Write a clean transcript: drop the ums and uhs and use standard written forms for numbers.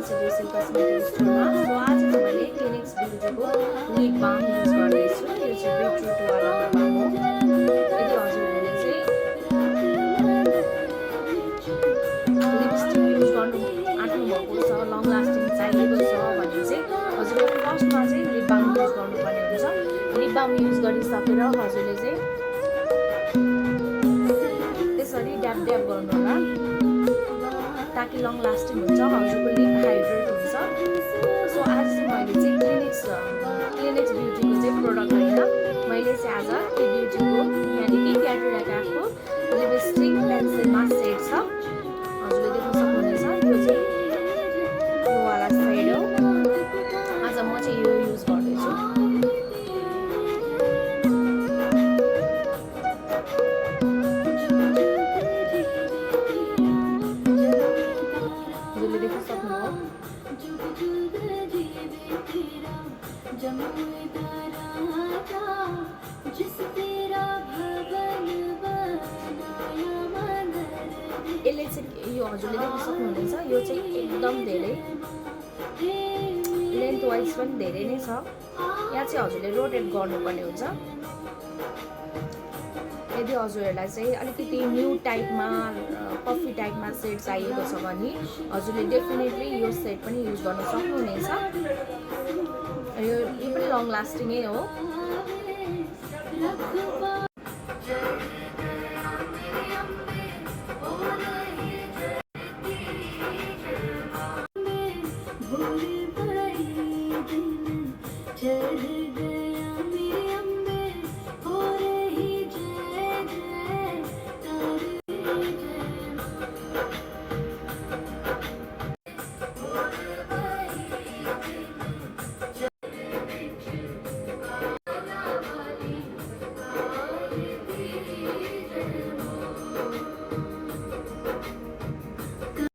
City cosmetic स्टोरमा। So आज चाहिँ मैले क्लिनिक्स ब्युटीको लिप बाम युज गर्दैछु। यो चाहिँ बिटरुट वाला बाम हो। यदि हजुरहरूले चाहिँ लिपस्टिक युज गर्नु आँट्नु भएको छ, लङ लास्टिङ चाहिएको छ भने चाहिँ हजुरले फर्स्टमा चाहिँ लिप बाम युज गर्नुपर्ने हुन्छ। लिप बाम युज गरिसकेर हजुरले चाहिँ त्यसरी ड्याब ड्याब गर्नु होला ताकि लङ लास्टिङ हुन्छ, हजुरको लिप हाइड्रेट हुन्छ। सो आज चाहिँ मैले चाहिँ क्लिनिक्स ब्युटीको चाहिँ प्रोडक्ट होइन, मैले चाहिँ आज त्यो ब्युटीको यानि कि क्याटरिना क्याफको लिपस्टिक पेन्सिलमा सेट छ, हजुरले देख्न सक्नुहुनेछ। यो चाहिँ यो वाला सेड हो। आज म चाहिँ यो युज गर्दैछु। यसले चाहिँ यो हजुरले देख्न सक्नुहुनेछ, यो चाहिँ एकदम धेरै लेन्थ वाइज पनि धेरै नै छ। यहाँ चाहिँ हजुरले रोटेट गर्नुपर्ने हुन्छ। यदि हजुरहरूलाई चाहिँ अलिकति न्यू टाइपमा कफी टाइपमा सेट चाहिएको छ भने हजुरले डेफिनेटली यो सेट पनि युज गर्न सक्नुहुनेछ। यो पनि लङ लास्टिङै हो।